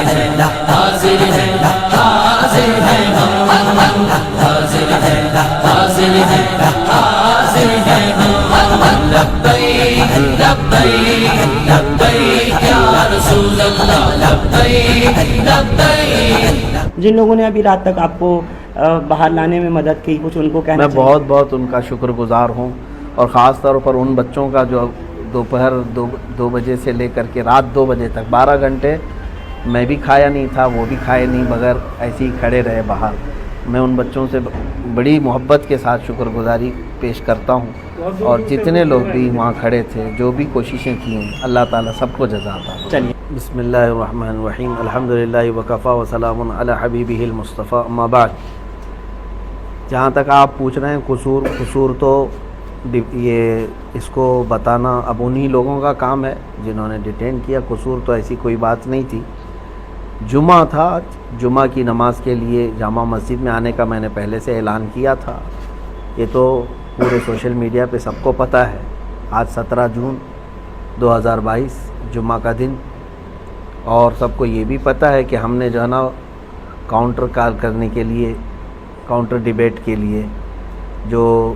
ہے حاضر ہے حاضر ہے حاضر ہے حاضر ہے حاضر ہے لبیک لبیک لبیک یا رسول اللہ لبیک لبیک. جن لوگوں نے ابھی رات تک آپ کو باہر لانے میں مدد کی، کچھ ان کو کہنا میں بہت بہت ان کا شکر گزار ہوں، اور خاص طور پر ان بچوں کا جو دوپہر 2 بجے سے لے کر کے رات 2 بجے تک 12 گھنٹے میں بھی کھایا نہیں تھا، وہ بھی کھائے نہیں، بغیر ایسے ہی کھڑے رہے باہر. میں ان بچوں سے بڑی محبت کے ساتھ شکر گزاری پیش کرتا ہوں، اور جتنے لوگ بھی وہاں کھڑے تھے، جو بھی کوششیں کی ہیں، اللہ تعالیٰ سب کو جزا عطا فرمائے. چلیے بسم اللہ الرحمن الرحیم، الحمدللہ وکفا وسلام علی حبیبہ المصطفیٰ، اما بعد. جہاں تک آپ پوچھ رہے ہیں قصور تو یہ اس کو بتانا اب انہی لوگوں کا کام ہے جنہوں نے ڈیٹین کیا. قصور تو ایسی کوئی بات نہیں تھی. جمعہ تھا، جمعہ کی نماز کے لیے جامع مسجد میں آنے کا میں نے پہلے سے اعلان کیا تھا. یہ تو پورے سوشل میڈیا پہ سب کو پتہ ہے. آج 17 جون 2022 جمعہ کا دن، اور سب کو یہ بھی پتہ ہے کہ ہم نے جو ہے نا کاؤنٹر کال کرنے کے لیے، کاؤنٹر ڈیبیٹ کے لیے، جو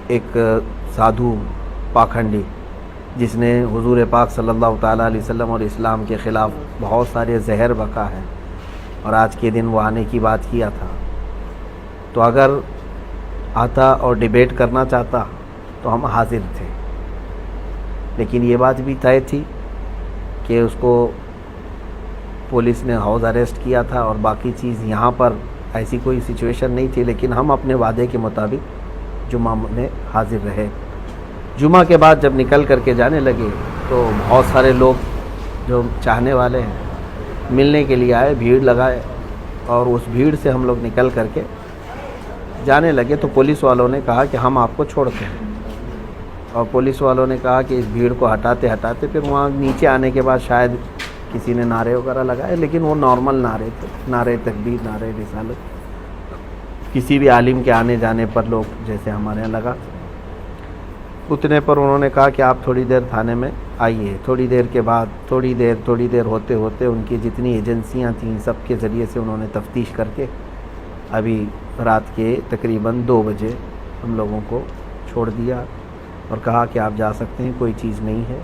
ایک سادھو پاکھنڈی جس نے حضور پاک صلی اللہ تعالیٰ علیہ وسلم اور اسلام کے خلاف بہت سارے زہر بکا ہے، اور آج کے دن وہ آنے کی بات کیا تھا. تو اگر آتا اور ڈیبیٹ کرنا چاہتا تو ہم حاضر تھے، لیکن یہ بات بھی طے تھی کہ اس کو پولیس نے ہاؤس اریسٹ کیا تھا، اور باقی چیز یہاں پر ایسی کوئی سچویشن نہیں تھی. لیکن ہم اپنے وعدے کے مطابق جمعہ میں حاضر رہے. جمعہ کے بعد جب نکل کر کے جانے لگے تو بہت سارے لوگ جو چاہنے والے ہیں ملنے کے لیے آئے، بھیڑ لگائے، اور اس بھیڑ سے ہم لوگ نکل کر کے جانے لگے. تو پولیس والوں نے کہا کہ ہم آپ کو چھوڑتے ہیں، اور پولیس والوں نے کہا کہ اس بھیڑ کو ہٹاتے ہٹاتے پھر وہاں نیچے آنے کے بعد شاید کسی نے نعرے وغیرہ لگائے، لیکن وہ نارمل نعرے تھے، نعرے تکبیر، نعرے رسالت. کسی بھی عالم کے آنے جانے پر لوگ جیسے ہمارے یہاں لگا. اتنے پر انہوں نے کہا کہ آپ تھوڑی دیر تھانے میں آئیے. تھوڑی دیر کے بعد تھوڑی دیر ہوتے ہوتے ان کی جتنی ایجنسیاں تھیں سب کے ذریعے سے انہوں نے تفتیش کر کے ابھی رات کے تقریباً 2 بجے ہم لوگوں کو چھوڑ دیا، اور کہا کہ آپ جا سکتے ہیں، کوئی چیز نہیں ہے.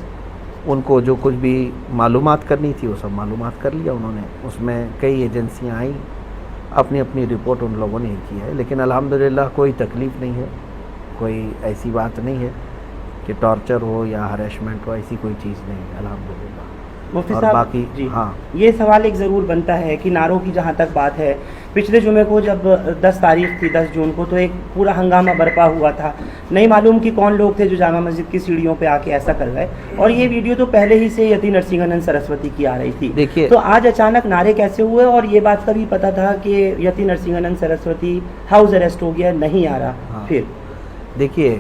ان کو جو کچھ بھی معلومات کرنی تھی وہ سب معلومات کر لیا انہوں نے. اس میں کئی ایجنسیاں آئیں، اپنی اپنی رپورٹ ان لوگوں نے کی ہے. لیکن الحمدللہ کوئی تکلیف نہیں ہے، کوئی ایسی بات نہیں ہے کہ ٹارچر ہو یا ہریشمنٹ ہو، ایسی کوئی چیز نہیں ہے الحمدللہ. مفتی اور صاحب باقی جی ہاں، یہ سوال ایک ضرور بنتا ہے کہ نعروں کی جہاں تک بات ہے، پچھلے جمعے کو جب 10 تاریخ تھی 10 جون کو تو ایک پورا ہنگامہ برپا ہوا تھا. نہیں معلوم کہ کون لوگ تھے جو جامع مسجد کی سیڑھیوں پہ آ کے ایسا کر گئے، اور یہ ویڈیو تو پہلے ہی سے یتی نرسنگھنن سرسوتی کی آ رہی تھی. دیکھیے تو آج اچانک نعرے کیسے ہوئے؟ اور یہ بات کا بھی پتہ تھا کہ یتی نرسنگھنن سرسوتی ہاؤس اریسٹ ہو گیا، نہیں آ رہا. پھر دیکھیے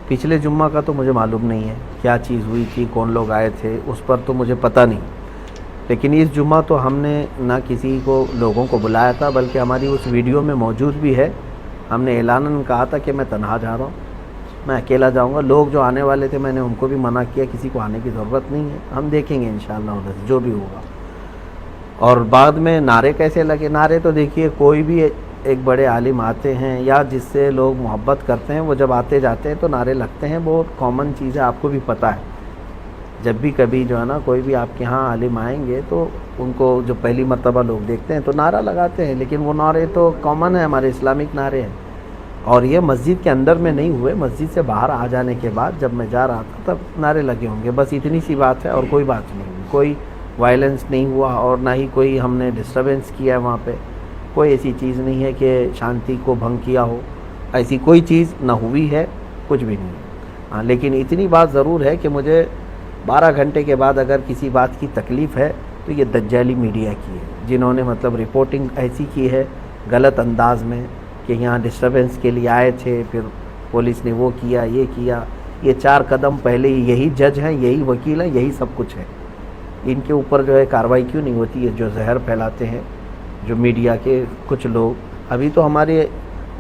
پچھلے جمعہ کا تو مجھے معلوم نہیں ہے کیا چیز ہوئی تھی، کون لوگ آئے تھے، اس پر تو مجھے پتہ نہیں. لیکن اس جمعہ تو ہم نے نہ کسی کو لوگوں کو بلایا تھا، بلکہ ہماری اس ویڈیو میں موجود بھی ہے. ہم نے اعلاناً کہا تھا کہ میں تنہا جا رہا ہوں، میں اکیلا جاؤں گا. لوگ جو آنے والے تھے میں نے ان کو بھی منع کیا، کسی کو آنے کی ضرورت نہیں ہے، ہم دیکھیں گے انشاءاللہ ادھر جو بھی ہوگا. اور بعد میں نعرے کیسے لگے؟ نعرے تو دیکھیے کوئی بھی ایک بڑے عالم آتے ہیں یا جس سے لوگ محبت کرتے ہیں، وہ جب آتے جاتے ہیں تو نعرے لگتے ہیں. بہت کامن چیز ہے، آپ کو بھی پتہ ہے. جب بھی کبھی جو ہے نا کوئی بھی آپ کے ہاں عالم آئیں گے تو ان کو جو پہلی مرتبہ لوگ دیکھتے ہیں تو نعرہ لگاتے ہیں. لیکن وہ نعرے تو کامن ہے، ہمارے اسلامک نعرے ہیں. اور یہ مسجد کے اندر میں نہیں ہوئے، مسجد سے باہر آ جانے کے بعد جب میں جا رہا تھا تب نعرے لگے ہوں گے. بس اتنی سی بات ہے اور کوئی بات نہیں. کوئی وائلنس نہیں ہوا اور نہ ہی کوئی ہم نے ڈسٹربنس کیا ہے وہاں پہ. کوئی ایسی چیز نہیں ہے کہ شانتی کو بھنگ کیا ہو، ایسی کوئی چیز نہ ہوئی ہے، کچھ بھی نہیں. ہاں لیکن اتنی بات ضرور ہے کہ مجھے 12 گھنٹے کے بعد اگر کسی بات کی تکلیف ہے تو یہ دجالی میڈیا کی ہے، جنہوں نے مطلب رپورٹنگ ایسی کی ہے غلط انداز میں کہ یہاں ڈسٹربنس کے لیے آئے تھے، پھر پولیس نے وہ کیا یہ کیا. یہ 4 قدم پہلے ہی یہی جج ہیں، یہی وکیل ہیں، یہی سب کچھ ہے. ان کے اوپر جو ہے کارروائی کیوں نہیں ہوتی ہے؟ جو زہر پھیلاتے ہیں جو میڈیا کے کچھ لوگ. ابھی تو ہمارے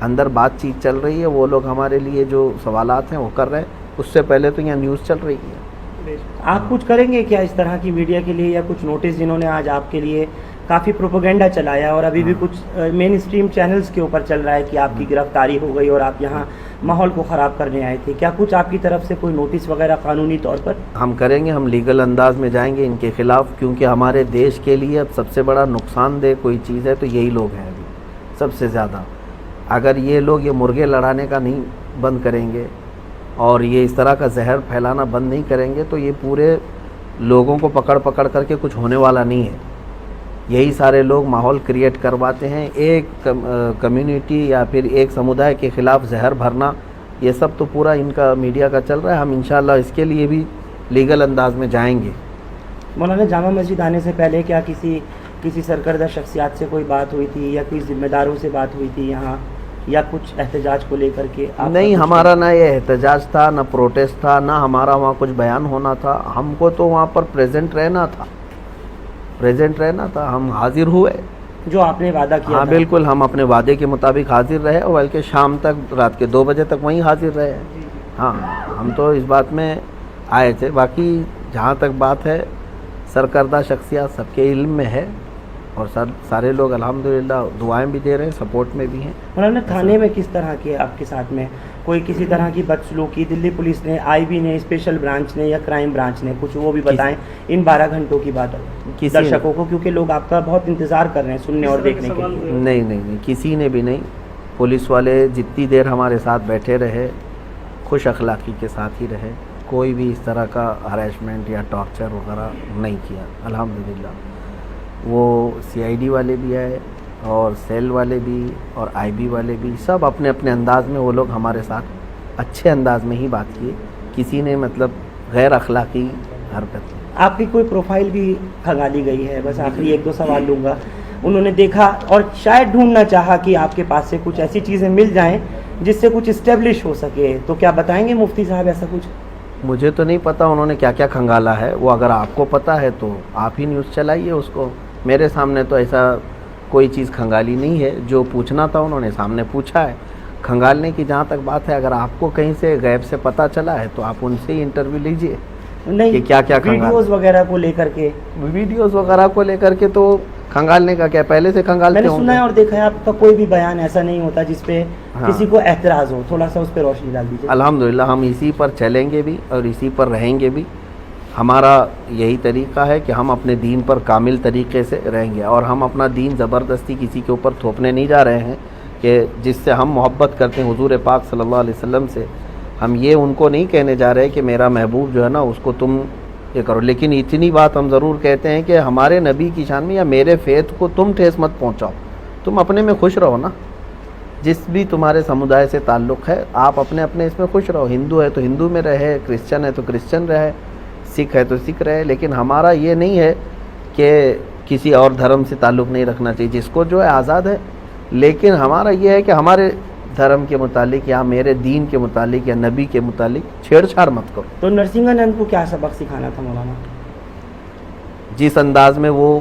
اندر بات چیت چل رہی ہے، وہ لوگ ہمارے لیے جو سوالات ہیں وہ کر رہے ہیں. اس سے پہلے تو یہاں نیوز چل رہی ہے، آپ کچھ کریں گے کیا اس طرح کی میڈیا کے لیے، یا کچھ نوٹس جنہوں نے آج آپ کے لیے کافی پروپیگنڈا چلایا اور ابھی بھی کچھ مین اسٹریم چینلز کے اوپر چل رہا ہے کہ آپ کی گرفتاری ہو گئی اور آپ یہاں ماحول کو خراب کرنے آئے تھے، کیا کچھ آپ کی طرف سے کوئی نوٹس وغیرہ قانونی طور پر؟ ہم کریں گے، ہم لیگل انداز میں جائیں گے ان کے خلاف، کیونکہ ہمارے دیش کے لیے اب سب سے بڑا نقصان دہ کوئی چیز ہے تو یہی لوگ ہیں ابھی سب سے زیادہ۔ اگر یہ لوگ یہ مرغے لڑانے کا نہیں بند کریں گے اور یہ اس طرح کا زہر پھیلانا بند نہیں کریں گے تو یہ پورے لوگوں کو پکڑ کر کے کچھ ہونے والا نہیں ہے۔ یہی سارے لوگ ماحول کریٹ کرواتے ہیں، ایک کمیونٹی یا پھر ایک سمودائے کے خلاف زہر بھرنا، یہ سب تو پورا ان کا میڈیا کا چل رہا ہے۔ ہم انشاءاللہ اس کے لیے بھی لیگل انداز میں جائیں گے۔ مولانا، جامع مسجد آنے سے پہلے کیا کسی سرکردہ شخصیات سے کوئی بات ہوئی تھی یا کوئی ذمہ داروں سے بات ہوئی تھی یہاں، یا کچھ احتجاج کو لے کر کے؟ نہیں، ہمارا نہ یہ احتجاج تھا، نہ پروٹیسٹ تھا، نہ ہمارا وہاں کچھ بیان ہونا تھا۔ ہم کو تو وہاں پر پریزنٹ رہنا تھا، ہم حاضر ہوئے جو آپ نے وعدہ کیا ہاں تھا۔ بالکل، ہم اپنے وعدے کے مطابق حاضر رہے اور بلکہ شام تک، رات کے 2 بجے تک وہیں حاضر رہے۔ ہاں، ہم تو اس بات میں آئے تھے۔ باقی جہاں تک بات ہے سرکردہ شخصیات سب کے علم میں ہے اور سارے لوگ الحمدللہ دعائیں بھی دے رہے ہیں، سپورٹ میں بھی ہیں۔ مولانا، تھانے میں کس طرح کے آپ کے ساتھ میں کوئی کسی طرح کی بدسلوکی دلی پولیس نے، آئی بی نے، اسپیشل برانچ نے یا کرائم برانچ نے، کچھ وہ بھی بتائیں ان 12 گھنٹوں کی بات درشکوں کو، کیونکہ لوگ آپ کا بہت انتظار کر رہے ہیں سننے اور دیکھنے کے لیے۔ نہیں، کسی نے بھی نہیں۔ پولیس والے جتنی دیر ہمارے ساتھ بیٹھے رہے خوش اخلاقی کے ساتھ ہی رہے، کوئی بھی اس طرح کا ہریسمنٹ یا ٹارچر وغیرہ نہیں کیا الحمدللہ۔ وہ سی آئی ڈی والے بھی آئے اور سیل والے بھی اور آئی بی والے بھی، سب اپنے اپنے انداز میں وہ لوگ ہمارے ساتھ اچھے انداز میں ہی بات کیے، کسی نے مطلب غیر اخلاقی حرکت۔ آپ کی کوئی پروفائل بھی کھنگالی گئی ہے، بس آخری 1-2 سوال لوں گا۔ انہوں نے دیکھا اور شاید ڈھونڈنا چاہا کہ آپ کے پاس سے کچھ ایسی چیزیں مل جائیں جس سے کچھ اسٹیبلش ہو سکے، تو کیا بتائیں گے مفتی صاحب ایسا کچھ؟ مجھے تو نہیں پتا انہوں نے کیا کیا کھنگالا ہے، وہ اگر آپ کو پتا ہے تو آپ ہی نیوز چلائیے اس کو۔ میرے سامنے تو ایسا کوئی چیز کھنگالی نہیں ہے، جو پوچھنا تھا انہوں نے سامنے پوچھا ہے۔ کھنگالنے کی جہاں تک بات ہے، اگر آپ کو کہیں سے غیب سے پتہ چلا ہے تو آپ ان سے ہی انٹرویو لیجئے نہیں، کہ کیا کیا ویڈیوز وغیرہ کو لے کر کے، ویڈیوز وغیرہ کو لے کر کے تو کھنگالنے کا کیا، پہلے سے کھنگالتے میں نے ہوں سنا ہے اور دیکھا ہے آپ کا کوئی بھی بیان ایسا نہیں ہوتا جس پہ ہاں۔ کسی کو اعتراض ہو، تھوڑا سا اس پہ روشنی ڈال دیجیے۔ الحمدللہ ہم اسی پر چلیں گے بھی اور اسی پر رہیں گے بھی۔ ہمارا یہی طریقہ ہے کہ ہم اپنے دین پر کامل طریقے سے رہیں گے، اور ہم اپنا دین زبردستی کسی کے اوپر تھوپنے نہیں جا رہے ہیں کہ جس سے ہم محبت کرتے ہیں حضور پاک صلی اللہ علیہ وسلم سے، ہم یہ ان کو نہیں کہنے جا رہے کہ میرا محبوب جو ہے نا اس کو تم یہ کرو، لیکن اتنی بات ہم ضرور کہتے ہیں کہ ہمارے نبی کی شان میں یا میرے فیت کو تم ٹھیس مت پہنچاؤ، تم اپنے میں خوش رہو نا، جس بھی تمہارے سمودائے سے تعلق ہے آپ اپنے اس میں خوش رہو، ہندو ہے تو ہندو میں رہے، کرسچن ہے تو کرسچن رہے، سکھ ہے تو سکھ رہے، لیکن ہمارا یہ نہیں ہے کہ کسی اور دھرم سے تعلق نہیں رکھنا چاہیے، جس کو جو ہے آزاد ہے، لیکن ہمارا یہ ہے کہ ہمارے دھرم کے متعلق یا میرے دین کے متعلق یا نبی کے متعلق چھیڑ چھاڑ مت کرو۔ تو نرسنگھانند کو کیا سبق سکھانا تھا مولانا؟ جس انداز میں وہ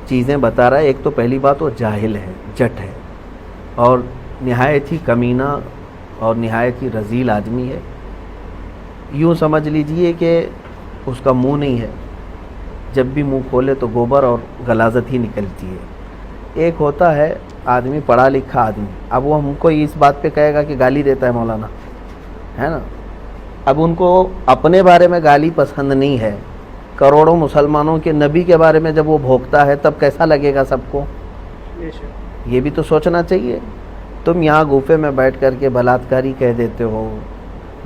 چیزیں بتا رہا ہے، ایک تو پہلی بات وہ جاہل ہے، جٹ ہے اور نہایت ہی کمینہ اور نہایت ہی رذیل آدمی ہے۔ یوں سمجھ لیجئے کہ اس کا منہ نہیں ہے، جب بھی منہ کھولے تو گوبر اور غلاظت ہی نکلتی ہے۔ ایک ہوتا ہے آدمی پڑھا لکھا آدمی، اب وہ ہم کو اس بات پہ کہے گا کہ گالی دیتا ہے مولانا، ہے نا، اب ان کو اپنے بارے میں گالی پسند نہیں ہے، کروڑوں مسلمانوں کے نبی کے بارے میں جب وہ بھوکتا ہے تب کیسا لگے گا سب کو، یہ بھی تو سوچنا چاہیے۔ تم یہاں گوفے میں بیٹھ کر کے بلاتکاری کہہ دیتے ہو،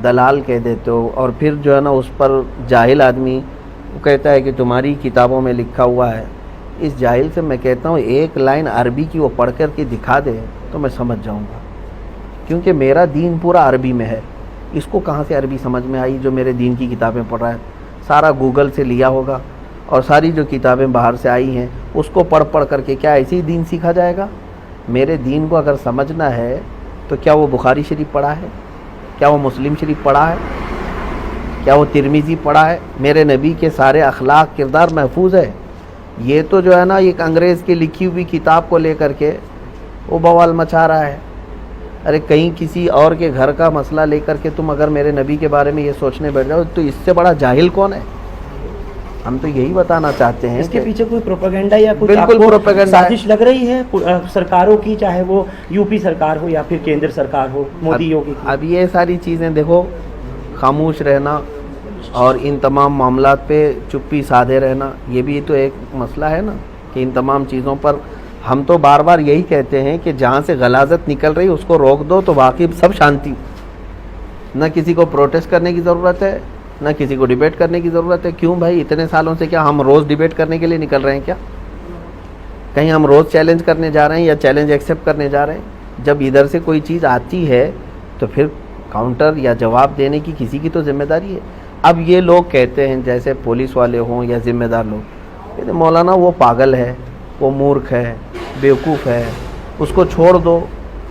دلال کہہ دیتے ہو، اور پھر جو ہے نا اس پر جاہل آدمی وہ کہتا ہے کہ تمہاری کتابوں میں لکھا ہوا ہے۔ اس جاہل سے میں کہتا ہوں ایک لائن عربی کی وہ پڑھ کر کے دکھا دے تو میں سمجھ جاؤں گا، کیونکہ میرا دین پورا عربی میں ہے، اس کو کہاں سے عربی سمجھ میں آئی جو میرے دین کی کتابیں پڑھ رہا ہے؟ سارا گوگل سے لیا ہوگا، اور ساری جو کتابیں باہر سے آئی ہیں اس کو پڑھ کر کے کیا ایسے ہی دین سیکھا جائے گا؟ میرے دین کو اگر سمجھنا ہے تو کیا وہ بخاری شریف پڑھا ہے؟ کیا وہ مسلم شریف پڑھا ہے؟ کیا وہ ترمذی پڑھا ہے؟ میرے نبی کے سارے اخلاق کردار محفوظ ہے۔ یہ تو جو ہے نا ایک انگریز کی لکھی ہوئی کتاب کو لے کر کے وہ بوال مچا رہا ہے، ارے کہیں کسی اور کے گھر کا مسئلہ لے کر کے تم اگر میرے نبی کے بارے میں یہ سوچنے بیٹھ جاؤ تو اس سے بڑا جاہل کون ہے؟ ہم تو یہی بتانا چاہتے ہیں اس کے کہ پیچھے کوئی پروپیگنڈا یا کچھ بالکل آپ کو پروپیگنڈا ہے۔ سازش لگ رہی ہے سرکاروں کی، چاہے وہ یو پی سرکار ہو یا پھر کیندر سرکار ہو، مودی یوگی کی؟ اب یہ ساری چیزیں دیکھو، خاموش رہنا اور ان تمام معاملات پہ چپی سادھے رہنا، یہ بھی تو ایک مسئلہ ہے نا، کہ ان تمام چیزوں پر ہم تو بار بار یہی کہتے ہیں کہ جہاں سے غلاظت نکل رہی اس کو روک دو تو باقی سب شانتی، نہ کسی کو پروٹیسٹ کرنے کی ضرورت ہے، نہ کسی کو ڈیبیٹ کرنے کی ضرورت ہے۔ کیوں بھائی اتنے سالوں سے کیا ہم روز ڈیبیٹ کرنے کے لیے نکل رہے ہیں کیا؟ کہیں ہم روز چیلنج کرنے جا رہے ہیں یا چیلنج ایکسیپٹ کرنے جا رہے ہیں؟ جب ادھر سے کوئی چیز آتی ہے تو پھر کاؤنٹر یا جواب دینے کی کسی کی تو ذمہ داری ہے۔ اب یہ لوگ کہتے ہیں جیسے پولیس والے ہوں یا ذمہ دار لوگ، کہتے ہیں مولانا وہ پاگل ہے، وہ مورکھ ہے، بیوقوف ہے، اس کو چھوڑ دو۔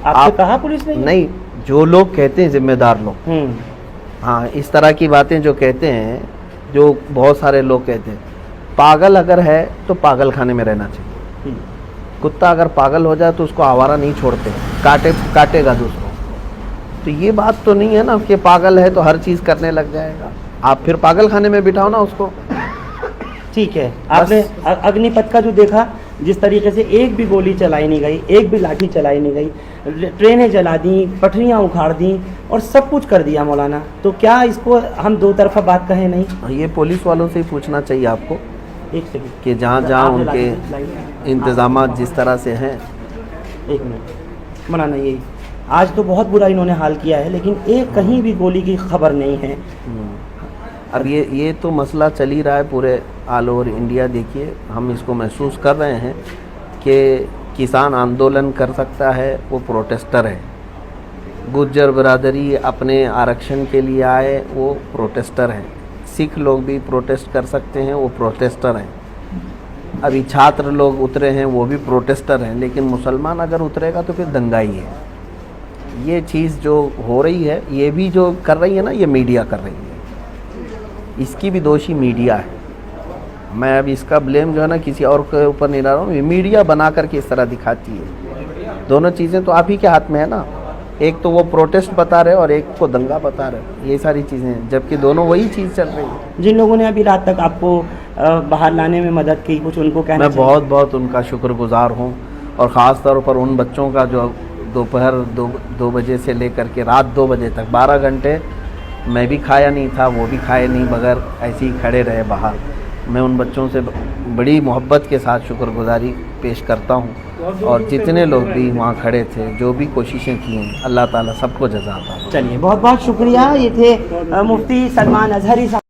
آپ سے کہا پولیس نے؟ نہیں، جو لوگ کہتے ہیں ذمہ دار لوگ، ہاں اس طرح کی باتیں جو کہتے ہیں، جو بہت سارے لوگ کہتے ہیں، پاگل اگر ہے تو پاگل خانے میں رہنا چاہیے۔ کتا اگر پاگل ہو جائے تو اس کو آوارہ نہیں چھوڑتے، کاٹے گا دوسروں۔ تو یہ بات تو نہیں ہے نا کہ پاگل ہے تو ہر چیز کرنے لگ جائے گا، آپ پھر پاگل خانے میں بٹھاؤ نا اس کو۔ ٹھیک ہے، آپ نے اگنی پتھ کا جو دیکھا، جس طریقے سے ایک بھی گولی چلائی نہیں گئی، ایک بھی لاٹھی چلائی نہیں گئی، ٹرینیں جلا دیں، پٹریاں اکھاڑ دیں اور سب کچھ کر دیا مولانا، تو کیا اس کو ہم دو طرفہ بات کہیں نہیں؟ یہ پولیس والوں سے ہی پوچھنا چاہیے آپ کو ایک سیکنڈ کہ جہاں جہاں ان کے انتظامات جس طرح سے ہیں۔ ایک منٹ مولانا، یہی آج تو بہت برا انہوں نے حال کیا ہے، لیکن ایک کہیں بھی گولی کی خبر نہیں ہے۔ اب یہ تو مسئلہ چل ہی رہا ہے پورے آل اوور انڈیا۔ دیکھیے ہم اس کو محسوس کر رہے ہیں کہ کسان آندولن کر سکتا ہے، وہ پروٹیسٹر ہے۔ گجر برادری اپنے آرکشن کے لیے آئے، وہ پروٹیسٹر ہیں۔ سکھ لوگ بھی پروٹیسٹ کر سکتے ہیں، وہ پروٹیسٹر ہیں۔ ابھی چھاتر لوگ اترے ہیں، وہ بھی پروٹیسٹر ہیں، لیکن مسلمان اگر اترے گا تو پھر دنگائی ہے۔ یہ چیز جو ہو رہی ہے، یہ بھی جو کر رہی ہے نا، یہ میڈیا کر رہی ہے، اس کی بھی دوشی میڈیا ہے۔ میں اب اس کا بلیم جو ہے نا کسی اور کے اوپر نہیں ڈال رہا ہوں، یہ میڈیا بنا کر کے اس طرح دکھاتی ہے۔ دونوں چیزیں تو آپ ہی کے ہاتھ میں ہے نا، ایک تو وہ پروٹیسٹ بتا رہے اور ایک کو دنگا بتا رہے، یہ ساری چیزیں ہیں، جبکہ دونوں وہی چیز چل رہی ہے۔ جن لوگوں نے ابھی رات تک آپ کو باہر لانے میں مدد کی، کچھ ان کو کہنا میں چاہیے؟ بہت ان کا شکر گزار ہوں، اور خاص طور پر ان بچوں کا جو دوپہر 2 بجے سے لے کر کے رات 2 بجے تک 12 گھنٹے میں بھی کھایا نہیں تھا، وہ بھی کھائے نہیں، بغیر ایسے ہی کھڑے رہے باہر۔ میں ان بچوں سے بڑی محبت کے ساتھ شکر گزاری پیش کرتا ہوں، اور جتنے لوگ بھی وہاں کھڑے تھے، جو بھی کوششیں کی ہیں، اللہ تعالیٰ سب کو جزا عطا فرمائے۔ چلیے، بہت بہت شکریہ۔ یہ تھے مفتی سلمان اظہری صاحب۔